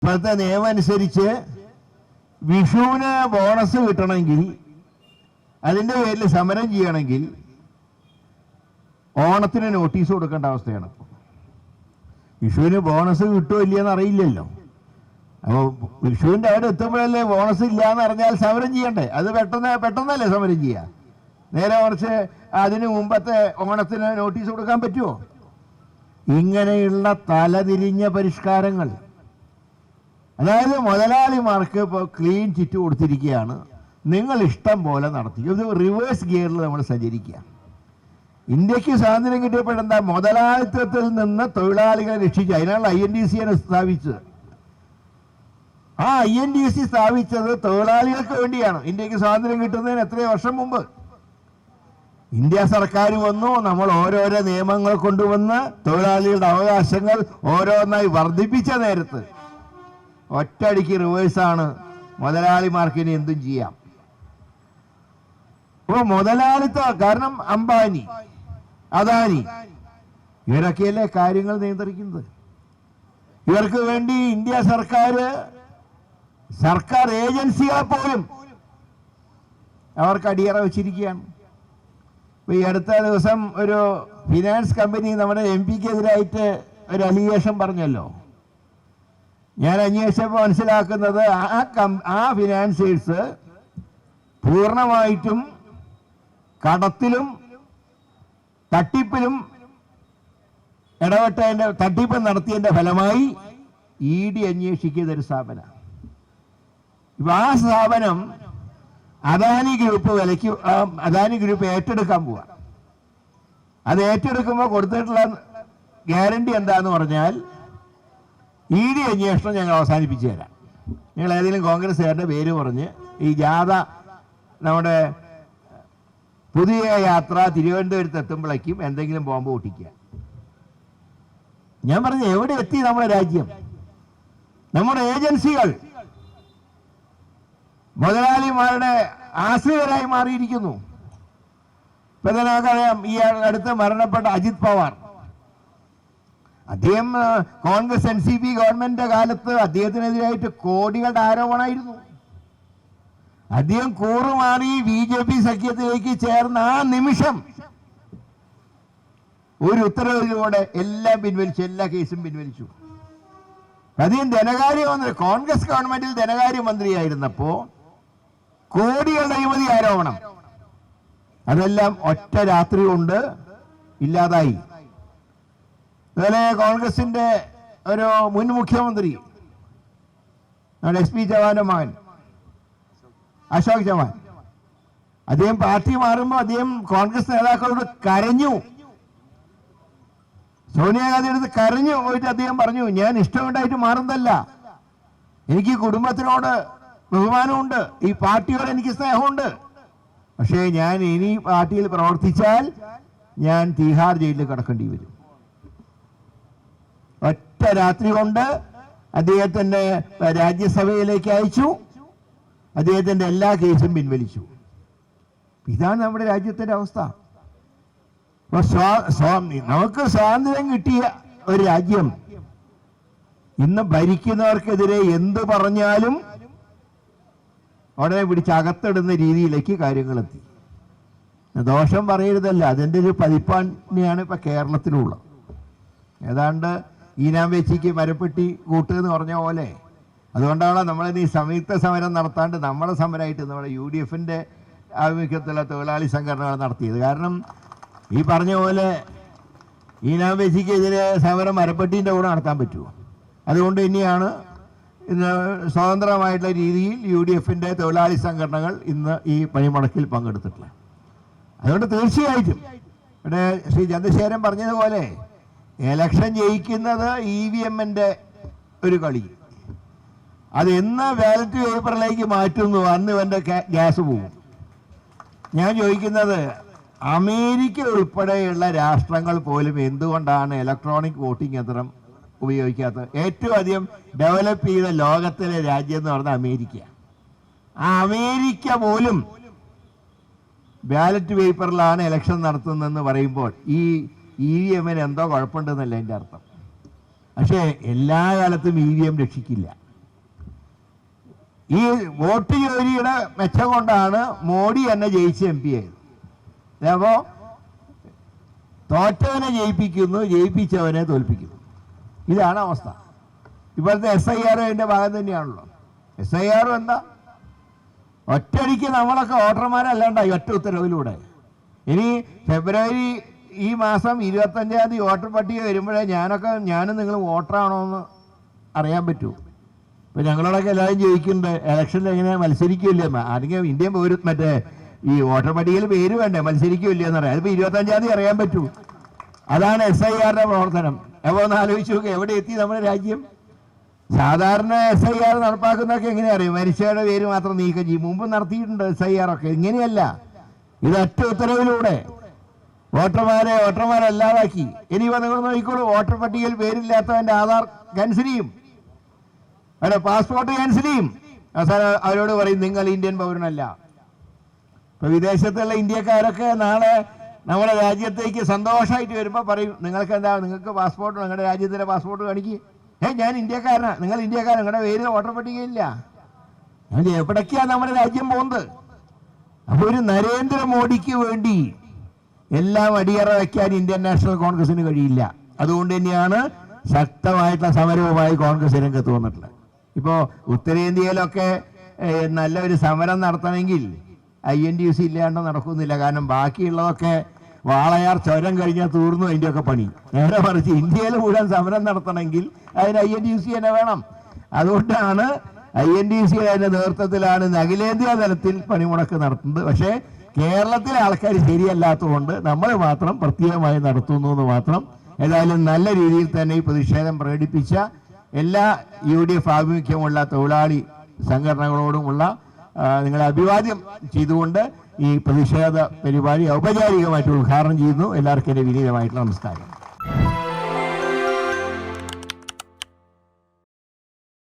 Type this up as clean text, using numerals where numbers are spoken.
ഇപ്പോഴത്തെ നിയമം അനുസരിച്ച് വിഷുവിന് ബോണസ് കിട്ടണമെങ്കിൽ, അതിൻ്റെ പേരിൽ സമരം ചെയ്യണമെങ്കിൽ ഓണത്തിന് നോട്ടീസ് കൊടുക്കേണ്ട അവസ്ഥയാണ്. വിഷുവിന് ബോണസ് കിട്ടുമോ ഇല്ലയെന്ന് അറിയില്ലല്ലോ. അപ്പോൾ വിഷുവിൻ്റെ അവിടെ എത്തുമ്പോഴല്ലേ ബോണസ് ഇല്ല എന്ന് അറിഞ്ഞാൽ സമരം ചെയ്യണ്ടേ? അത് പെട്ടെന്നല്ലേ സമരം ചെയ്യുക. നേരെ മറിച്ച് അതിന് മുമ്പത്തെ ഓണത്തിന് നോട്ടീസ് കൊടുക്കാൻ പറ്റുമോ? ഇങ്ങനെയുള്ള തലതിരിഞ്ഞ പരിഷ്കാരങ്ങൾ, അതായത് മുതലാളിമാർക്ക് ഇപ്പോൾ ക്ലീൻ ചിറ്റ് കൊടുത്തിരിക്കുകയാണ്, നിങ്ങൾ ഇഷ്ടം പോലെ നടത്തി. ഇത് റിവേഴ്സ് ഗിയറിൽ നമ്മൾ സഞ്ചരിക്കുക. ഇന്ത്യക്ക് സ്വാതന്ത്ര്യം കിട്ടിയപ്പോഴെന്താ? മുതലാളിത്തത്തിൽ നിന്ന് തൊഴിലാളികളെ രക്ഷിച്ചു. അതിനാണ് INDC സ്ഥാപിച്ചത്. ആ INDC സ്ഥാപിച്ചത് തൊഴിലാളികൾക്ക് വേണ്ടിയാണ്. ഇന്ത്യക്ക് സ്വാതന്ത്ര്യം കിട്ടുന്നതിന് എത്രയോ വർഷം മുമ്പ് ഇന്ത്യ സർക്കാർ വന്നു. നമ്മൾ ഓരോരോ നിയമങ്ങൾ കൊണ്ടുവന്ന് തൊഴിലാളികളുടെ അവകാശങ്ങൾ ഓരോന്നായി വർദ്ധിപ്പിച്ച നേരത്ത് ഒറ്റയടിക്ക് റിവേഴ്സാണ്. മുതലാളിമാർക്ക് ഇനി എന്തും ചെയ്യാം. അപ്പോൾ മുതലാളിത്തം, കാരണം അംബാനി, അദാനി ഇവരൊക്കെയല്ലേ കാര്യങ്ങൾ നിയന്ത്രിക്കുന്നത്. ഇവർക്ക് വേണ്ടി ഇന്ത്യ സർക്കാർ ഏജൻസികളെ പോലും അവർക്ക് അടിയറ വെച്ചിരിക്കുകയാണ്. ഈ അടുത്ത ദിവസം ഒരു ഫിനാൻസ് കമ്പനി നമ്മുടെ MP-ക്കെതിരായിട്ട് ഒരു അലിഗേഷൻ പറഞ്ഞല്ലോ. ഞാൻ അന്വേഷിച്ചപ്പോൾ മനസ്സിലാക്കുന്നത് ആ ഫിനാൻസേഴ്സ് പൂർണ്ണമായിട്ടും കടത്തിലും തട്ടിപ്പ് നടത്തിയതിൻ്റെ ഫലമായി ED അന്വേഷിക്കുന്ന ഒരു സ്ഥാപനം. ഇപ്പം ആ സ്ഥാപനം അദാനി ഗ്രൂപ്പ് ഏറ്റെടുക്കാൻ പോവാ. അത് ഏറ്റെടുക്കുമ്പോൾ കൊടുത്തിട്ടുള്ള ഗ്യാരണ്ടി എന്താന്ന് പറഞ്ഞാൽ, ED അന്വേഷണം ഞങ്ങൾ അവസാനിപ്പിച്ചു തരാം. ഞങ്ങൾ ഏതെങ്കിലും കോൺഗ്രസ്സുകാരുടെ പേര് പറഞ്ഞ് ഈ ജാഥ, നമ്മുടെ പുതിയ യാത്ര തിരുവനന്തപുരത്ത് എത്തുമ്പോഴേക്കും എന്തെങ്കിലും ബോംബ് പൊട്ടിക്കുക. ഞാൻ പറഞ്ഞു, എവിടെ എത്തി നമ്മുടെ രാജ്യം? നമ്മുടെ ഏജൻസികൾ മുതലാളിമാരുടെ ആശ്രിതരായി മാറിയിരിക്കുന്നു. ഇപ്പൊ നമുക്കറിയാം, ഈ അടുത്ത് മരണപ്പെട്ട അജിത് പവാർ, അദ്ദേഹം കോൺഗ്രസ് NCP ഗവൺമെന്റിന്റെ കാലത്ത് അദ്ദേഹത്തിനെതിരായിട്ട് കോടികളുടെ ആരോപണമായിരുന്നു. അദ്ദേഹം കൂറുമാറി BJP സഖ്യത്തിലേക്ക് ചേർന്ന ആ നിമിഷം ഒരു ഉത്തരവിലൂടെ എല്ലാം പിൻവലിച്ചു, എല്ലാ കേസും പിൻവലിച്ചു. അദ്ദേഹം ധനകാര്യമന്ത്രി, കോൺഗ്രസ് ഗവൺമെന്റിൽ ധനകാര്യമന്ത്രിയായിരുന്നപ്പോ കോടികളുടെ അഴിമതി ആരോപണം, അതെല്ലാം ഒറ്റ രാത്രി കൊണ്ട് ഇല്ലാതായി. അതുപോലെ കോൺഗ്രസിന്റെ ഒരു മുൻ മുഖ്യമന്ത്രി, നമ്മുടെ SP ചവാന്റെ മകൻ അശോക് ചവാൻ, അദ്ദേഹം പാർട്ടി മാറുമ്പോൾ അദ്ദേഹം കോൺഗ്രസ് നേതാക്കളോട് കരഞ്ഞു. സോണിയാഗാന്ധിയുടെ അടുത്ത് കരഞ്ഞു പോയിട്ട് അദ്ദേഹം പറഞ്ഞു, ഞാൻ ഇഷ്ടമുണ്ടായിട്ട് മാറുന്നതല്ല, എനിക്ക് കുടുംബത്തിനോട് ബഹുമാനമുണ്ട്, ഈ പാർട്ടിയോട് എനിക്ക് സ്നേഹമുണ്ട്, പക്ഷേ ഞാൻ ഇനി പാർട്ടിയിൽ പ്രവർത്തിച്ചാൽ ഞാൻ തീഹാർ ജയിലിൽ കിടക്കേണ്ടി വരും. ഒറ്റ രാത്രി കൊണ്ട് അദ്ദേഹത്തിന്റെ രാജ്യസഭയിലേക്ക് അയച്ചു, അദ്ദേഹത്തിന്റെ എല്ലാ കേസും പിൻവലിച്ചു. ഇതാണ് നമ്മുടെ രാജ്യത്തിന്റെ അവസ്ഥ. നമുക്ക് സ്വാതന്ത്ര്യം കിട്ടിയ ഒരു രാജ്യം ഇന്ന് ഭരിക്കുന്നവർക്കെതിരെ എന്ത് പറഞ്ഞാലും ഉടനെ പിടിച്ച് അകത്തിടുന്ന രീതിയിലേക്ക് കാര്യങ്ങളെത്തി. ദോഷം പറയരുതല്ല, അതിൻ്റെ ഒരു പതിപ്പാണ് ഇപ്പൊ കേരളത്തിലുള്ളത്. ഏതാണ്ട് ഈനാമ്പേച്ചിക്ക് മരപ്പെട്ടി കൂട്ടുക പറഞ്ഞ പോലെ. അതുകൊണ്ടാണ് നമ്മളിനി സംയുക്ത സമരം നടത്താണ്ട് നമ്മളെ സമരമായിട്ട് നമ്മുടെ UDFന്റെ ആഭിമുഖ്യത്തിലുള്ള തൊഴിലാളി സംഘടനകൾ നടത്തിയത്. കാരണം ഈ പറഞ്ഞ പോലെ ഈനാമ്പേച്ചിക്കെതിരെ സമരം മരപ്പെട്ടിൻ്റെ കൂടെ നടത്താൻ പറ്റുമോ? അതുകൊണ്ട് തന്നെയാണ് ഇന്ന് സ്വതന്ത്രമായിട്ടുള്ള രീതിയിൽ UDFന്റെ തൊഴിലാളി സംഘടനകൾ ഇന്ന് ഈ പണിമുടക്കിൽ പങ്കെടുത്തിട്ടുള്ളത്. അതുകൊണ്ട് തീർച്ചയായിട്ടും ഇവിടെ ശ്രീ ചന്ദ്രശേഖരൻ പറഞ്ഞതുപോലെ ഇലക്ഷൻ ജയിക്കുന്നത് EVMന്റെ ഒരു കളി. അത് എന്ന് ബാലറ്റ് പേപ്പറിലേക്ക് മാറ്റുന്നു അന്ന് ഇവൻ്റെ ഗ്യാസ് പോകും. ഞാൻ ചോദിക്കുന്നത്, അമേരിക്ക ഉൾപ്പെടെയുള്ള രാഷ്ട്രങ്ങൾ പോലും എന്തുകൊണ്ടാണ് ഇലക്ട്രോണിക് വോട്ടിംഗ് യന്ത്രം ഉപയോഗിക്കാത്തത്? ഏറ്റവും അധികം ഡെവലപ്പ് ചെയ്ത ലോകത്തിലെ രാജ്യം എന്ന് പറഞ്ഞാൽ അമേരിക്ക. ആ അമേരിക്ക പോലും ബാലറ്റ് പേപ്പറിലാണ് ഇലക്ഷൻ നടത്തുന്നതെന്ന് പറയുമ്പോൾ ഈ EVMന് എന്തോ കുഴപ്പമുണ്ടെന്നല്ല എൻ്റെ അർത്ഥം. പക്ഷേ എല്ലാ കാലത്തും EVM രക്ഷിക്കില്ല. ഈ വോട്ട് ജോലിയുടെ മെച്ചം കൊണ്ടാണ് മോഡി എന്നെ ജയിച്ച് MP ആയത്. അപ്പോൾ തോറ്റവനെ ജയിപ്പിക്കുന്നു, ജയിപ്പിച്ചവനെ തോൽപ്പിക്കുന്നു. ഇതാണ് അവസ്ഥ. ഇപ്പോഴത്തെ SIR അതിൻ്റെ ഭാഗം തന്നെയാണല്ലോ. SIR എന്താ? ഒറ്റയടിക്ക് നമ്മളൊക്കെ വോട്ടർമാരല്ലാണ്ടായി ഒറ്റ ഉത്തരവിലൂടെ. ഇനി ഫെബ്രുവരി ഈ മാസം 25-ാം തീയതി വോട്ടർ പട്ടിക വരുമ്പോഴേ ഞാനും നിങ്ങൾ വോട്ടറാണോ എന്ന് അറിയാൻ പറ്റൂ. ഇപ്പം ഞങ്ങളോടൊക്കെ എല്ലാവരും ചോദിക്കുന്നുണ്ട് ഇലക്ഷനിൽ എങ്ങനെ മത്സരിക്കില്ലേ, ആരെങ്കിലും ഇന്ത്യൻ മറ്റേ ഈ വോട്ടർ പട്ടികയിൽ പേര് വേണ്ടേ, മത്സരിക്കില്ല എന്നറിയാം. അതിപ്പോൾ 25-ാം തീയതി അറിയാൻ പറ്റൂ. അതാണ് SIRന്റെ പ്രവർത്തനം. അപ്പോൾ ഒന്ന് ആലോചിച്ച് നോക്കുക, എവിടെ എത്തി നമ്മുടെ രാജ്യം. സാധാരണ SIR നടപ്പാക്കുന്നതൊക്കെ എങ്ങനെയാ അറിയും? മനുഷ്യരുടെ പേര് മാത്രം നീക്കം ചെയ്യും. മുമ്പ് നടത്തിയിട്ടുണ്ട് SIR ഒക്കെ. ഇങ്ങനെയല്ല, ഇത് ഒറ്റ ഉത്തരവിലൂടെ വോട്ടർമാരല്ലാതാക്കി. ഇനിയിപ്പോൾ നിങ്ങൾ നോക്കിക്കോളൂ, വോട്ടർ പട്ടികയിൽ പേരില്ലാത്തവൻ്റെ ആധാർ ക്യാൻസൽ ചെയ്യും, അല്ല പാസ്പോർട്ട് ക്യാൻസൽ ചെയ്യും. അവസാനം അവരോട് പറയും നിങ്ങൾ ഇന്ത്യൻ പൗരനല്ല. ഇപ്പൊ വിദേശത്തുള്ള ഇന്ത്യക്കാരൊക്കെ നാളെ നമ്മുടെ രാജ്യത്തേക്ക് സന്തോഷമായിട്ട് വരുമ്പോൾ പറയും നിങ്ങൾക്ക് എന്താ, നിങ്ങൾക്ക് പാസ്പോർട്ട്, നിങ്ങളുടെ രാജ്യത്തിൻ്റെ പാസ്പോർട്ട് കാണിക്കുക. ഞാൻ ഇന്ത്യക്കാരനാണ്, നിങ്ങൾ ഇന്ത്യക്കാരൻ, നിങ്ങളുടെ പേരിൽ വോട്ടർ പട്ടികയില്ല. എവിടേക്കാണ് നമ്മുടെ രാജ്യം പോകുന്നത്? അപ്പോൾ ഒരു നരേന്ദ്രമോദിക്ക് വേണ്ടി എല്ലാം അടിയറ വയ്ക്കാൻ ഇന്ത്യൻ നാഷണൽ കോൺഗ്രസിന് കഴിയില്ല. അതുകൊണ്ട് തന്നെയാണ് ശക്തമായിട്ടുള്ള സമരവുമായി കോൺഗ്രസ് രംഗത്ത് വന്നിട്ടുള്ളത്. ഇപ്പോൾ ഉത്തരേന്ത്യയിലൊക്കെ നല്ലൊരു സമരം നടത്തണമെങ്കിൽ INTUC ഇല്ലാണ്ട് നടക്കുന്നില്ല. കാരണം ബാക്കിയുള്ളതൊക്കെ വാളയാർ ചുരം കഴിഞ്ഞാൽ തീർന്നു അതിൻ്റെയൊക്കെ പണി. നേരെ മറിച്ച് ഇന്ത്യയിൽ മുഴുവൻ സമരം നടത്തണമെങ്കിൽ അതിന് INTUC തന്നെ വേണം. അതുകൊണ്ടാണ് INTUC അതിൻ്റെ നേതൃത്വത്തിലാണ് അഖിലേന്ത്യാ തലത്തിൽ പണിമുടക്ക് നടത്തുന്നത്. പക്ഷേ കേരളത്തിലെ ആൾക്കാർ ശരിയല്ലാത്തതുകൊണ്ട് നമ്മൾ മാത്രം പ്രത്യേകമായി നടത്തുന്നു എന്ന് മാത്രം. ഏതായാലും നല്ല രീതിയിൽ തന്നെ ഈ പ്രതിഷേധം പ്രകടിപ്പിച്ച എല്ലാ UDF ആഭിമുഖ്യമുള്ള തൊഴിലാളി സംഘടനകളോടുമുള്ള നിങ്ങളെ അഭിവാദ്യം ചെയ്തുകൊണ്ട് ഈ പ്രതിഷേധ പരിപാടി ഔപചാരികമായിട്ട് ഉദ്ഘാടനം ചെയ്യുന്നു. എല്ലാവർക്കും എൻ്റെ വിനീതമായിട്ടുള്ള നമസ്കാരം.